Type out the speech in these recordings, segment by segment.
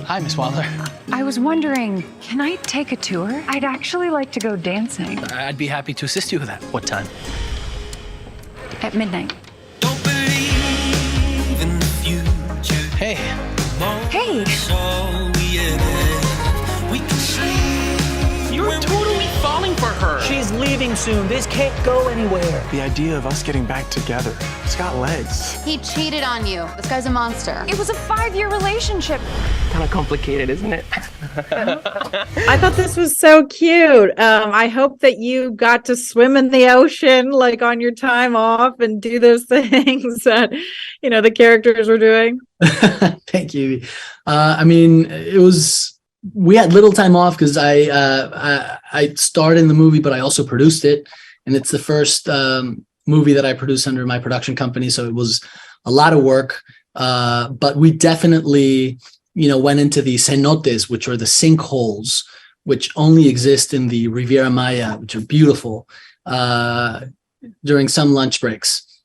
Hi, Miss Wilder. I was wondering, can I take a tour? I'd actually like to go dancing. I'd be happy to assist you with that. What time? At midnight. Don't believe in the future. Hey. Hey! So yeah, we can sleep. You're totally falling for her. She's leaving soon. This can't go anywhere. The idea of us getting back together, it's got legs. He cheated on you. This guy's a monster. It was a 5-year relationship. Kind of complicated, isn't it? I thought this was so cute. I hope that you got to swim in the ocean, like on your time off, and do those things that, the characters were doing. Thank you. We had little time off because I starred in the movie, but I also produced it. And it's the first movie that I produced under my production company. So it was a lot of work. But we definitely, went into the cenotes, which are the sinkholes, which only exist in the Riviera Maya, which are beautiful, during some lunch breaks.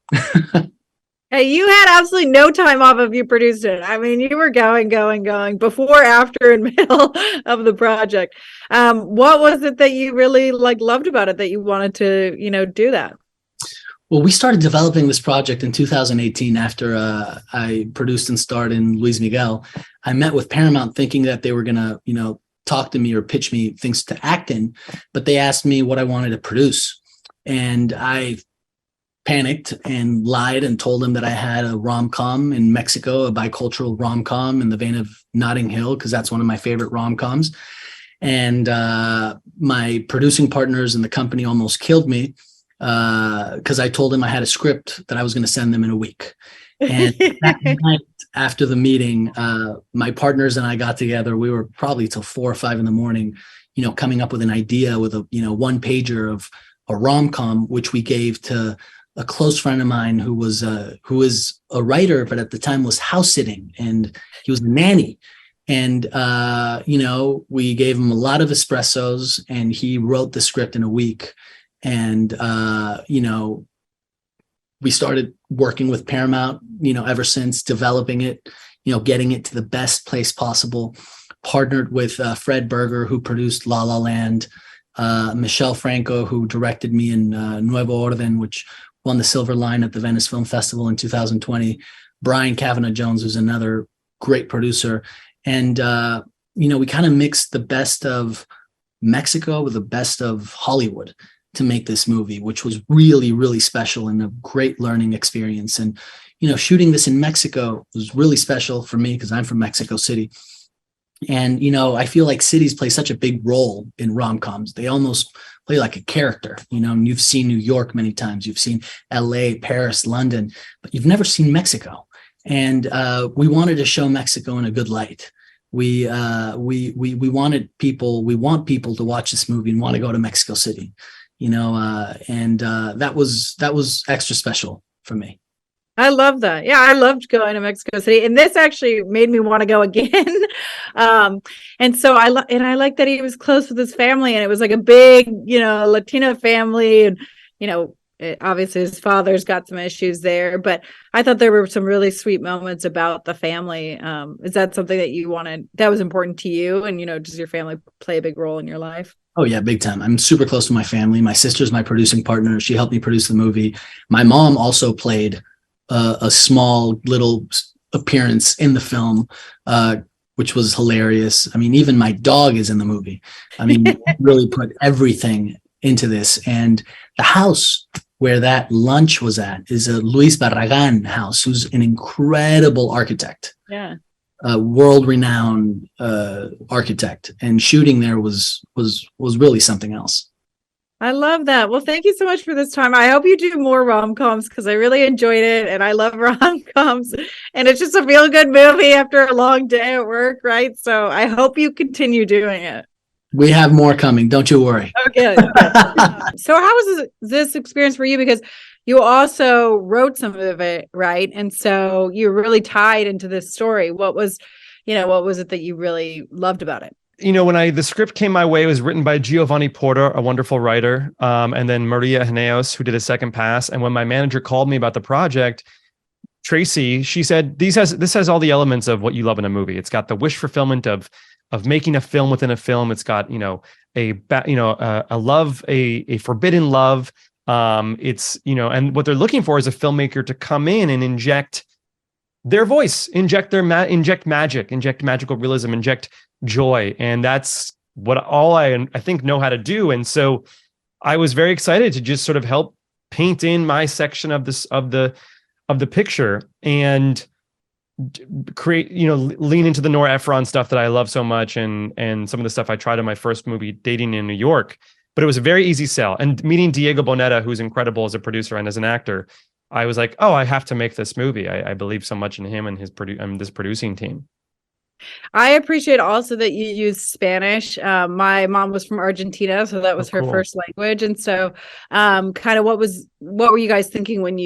Hey, you had absolutely no time off if you produced it. I mean, you were going before, after, and middle of the project. What was it that you really loved about it that you wanted to, do that? Well, we started developing this project in 2018 after I produced and starred in Luis Miguel. I met with Paramount thinking that they were going to, talk to me or pitch me things to act in, but they asked me what I wanted to produce. And I panicked and lied and told them that I had a rom-com in Mexico, a bicultural rom-com in the vein of Notting Hill, because that's one of my favorite rom-coms. And my producing partners in the company almost killed me because I told them I had a script that I was going to send them in a week. And that night after the meeting, my partners and I got together. We were probably till 4 or 5 in the morning, coming up with an idea with a, one pager of a rom-com, which we gave to a close friend of mine who is a writer, but at the time was house sitting, and he was a nanny. And, we gave him a lot of espressos, and he wrote the script in a week. And, we started working with Paramount, ever since, developing it, getting it to the best place possible. Partnered with Fred Berger, who produced La La Land, Michelle Franco, who directed me in Nuevo Orden, which won the Silver Lion at the Venice Film Festival in 2020. Brian Kavanagh-Jones, who's another great producer. And, we kind of mixed the best of Mexico with the best of Hollywood to make this movie, which was really, really special and a great learning experience. And, shooting this in Mexico was really special for me because I'm from Mexico City. And, I feel like cities play such a big role in rom-coms. They almost play like a character, and you've seen New York many times. You've seen LA, Paris, London, but you've never seen Mexico. And we wanted to show Mexico in a good light. We want people to watch this movie and want to go to Mexico City, that was extra special for me. I love that. Yeah, I loved going to Mexico City, and this actually made me want to go again. And so I like that he was close with his family, and it was like a big, Latina family, and obviously his father's got some issues there, but I thought there were some really sweet moments about the family. Is that something that was important to you, and does your family play a big role in your life? Oh yeah, big time. I'm super close to my family. My sister's my producing partner. She helped me produce the movie. My mom also played a small little appearance in the film, which was hilarious. I mean, even my dog is in the movie. I mean, really put everything into this. And the house where that lunch was at is a Luis Barragan house, who's an incredible architect. Yeah. A world-renowned architect, and shooting there was really something else. I love that. Well, thank you so much for this time. I hope you do more rom-coms because I really enjoyed it, and I love rom-coms, and it's just a feel-good movie after a long day at work, right? So I hope you continue doing it. We have more coming. Don't you worry. Okay. So how was this experience for you? Because you also wrote some of it, right? And so you're really tied into this story. What was it that you really loved about it? When the script came my way, it was written by Giovanni Porter, a wonderful writer, and then Maria Heneos, who did a second pass. And when my manager called me about the project, Tracy, she said this has all the elements of what you love in a movie. It's got the wish fulfillment of making a film within a film. It's got a love, a forbidden love. It's and what they're looking for is a filmmaker to come in and inject their voice, inject magic, inject magical realism, inject joy, and that's what all I think know how to do. And so I was very excited to just sort of help paint in my section of the picture and create, lean into the Nora Ephron stuff that I love so much, and some of the stuff I tried in my first movie, Dating in New York. But it was a very easy sell. And meeting Diego Boneta, who's incredible as a producer and as an actor, I was like, oh, I have to make this movie. I believe so much in him and this producing team. I appreciate also that you use Spanish. My mom was from Argentina, so that was her first language. And so kind of what were you guys thinking when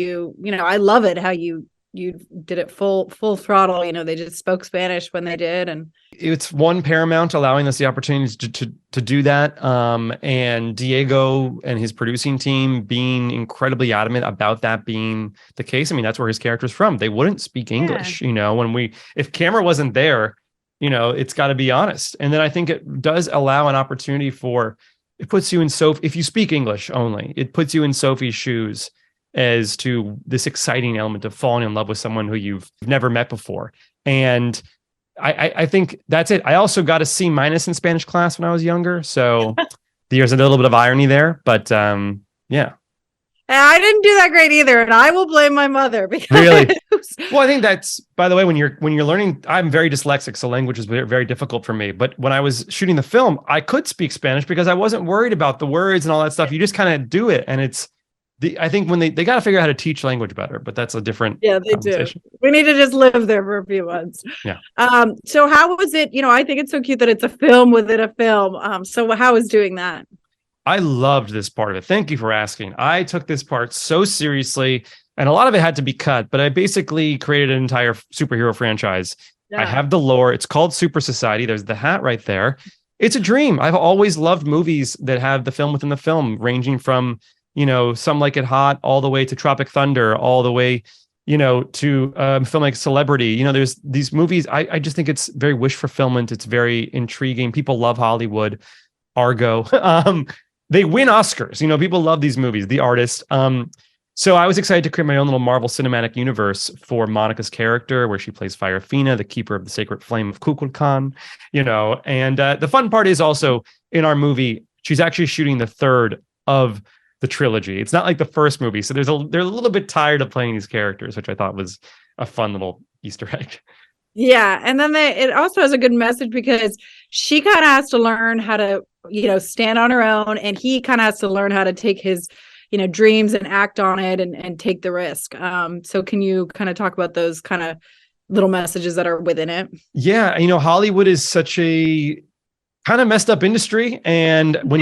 I love it how you did it full throttle. They just spoke Spanish when they did. And it's Paramount allowing us the opportunity to do that. And Diego and his producing team being incredibly adamant about that being the case. I mean, that's where his character's from. They wouldn't speak English, if camera wasn't there, it's got to be honest. And then I think it does allow an opportunity it puts you in if you speak English only, it puts you in Sophie's shoes as to this exciting element of falling in love with someone who you've never met before. And I think that's it. I also got a C- in Spanish class when I was younger. So there's a little bit of irony there, but yeah. I didn't do that great either, and I will blame my mother because really. Well, I think that's, by the way, when you're learning, I'm very dyslexic, so language is very, very difficult for me. But when I was shooting the film, I could speak Spanish because I wasn't worried about the words and all that stuff. You just kind of do it, and I think when they got to figure out how to teach language better, but that's a different they do. We need to just live there for a few months. Yeah. So how was it? I think it's so cute that it's a film within a film. So how was doing that? I loved this part of it. Thank you for asking. I took this part so seriously, and a lot of it had to be cut, but I basically created an entire superhero franchise. Yeah. I have the lore. It's called Super Society. There's the hat right there. It's a dream. I've always loved movies that have the film within the film, ranging from, Some Like It Hot all the way to Tropic Thunder, all the way, to film like Celebrity. There's these movies. I just think it's very wish fulfillment. It's very intriguing. People love Hollywood. Argo. They win Oscars. People love these movies, The Artist. So I was excited to create my own little Marvel Cinematic Universe for Monica's character, where she plays Fire-Fina, the keeper of the sacred flame of Kukulkan, and the fun part is also in our movie, she's actually shooting the third of the trilogy. It's not like the first movie. So they're a little bit tired of playing these characters, which I thought was a fun little Easter egg. Yeah. And then it also has a good message because she kind of has to learn how to, stand on her own. And he kind of has to learn how to take his, dreams and act on it and take the risk. So can you kind of talk about those kind of little messages that are within it? Yeah. Hollywood is such a kind of messed up industry. And when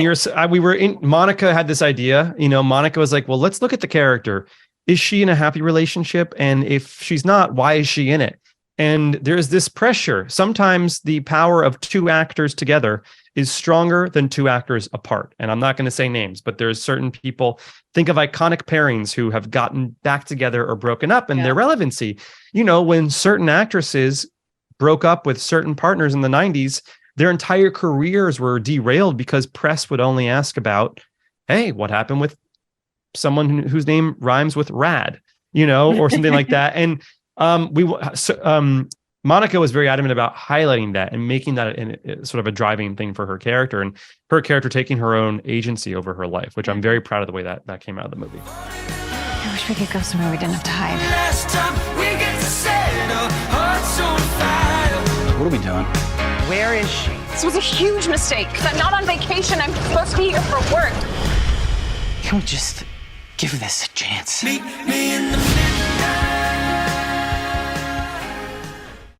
Monica had this idea, Monica was like, well, let's look at the character. Is she in a happy relationship? And if she's not, why is she in it? And there's this pressure. Sometimes the power of two actors together is stronger than two actors apart. And I'm not going to say names, but there's certain people, think of iconic pairings who have gotten back together or broken up, and their relevancy. When certain actresses broke up with certain partners in the 90s, their entire careers were derailed because press would only ask about, hey, what happened with someone whose name rhymes with Rad, or something like that. And Monica was very adamant about highlighting that and making that sort of a driving thing for her character, and her character taking her own agency over her life, which I'm very proud of the way that came out of the movie. I wish we could go somewhere we didn't have to hide. Last time we get to set our hearts on fire. What are we doing? Where is she? This was a huge mistake. I'm not on vacation. I'm supposed to be here for work. Can we just give this a chance? Meet me in the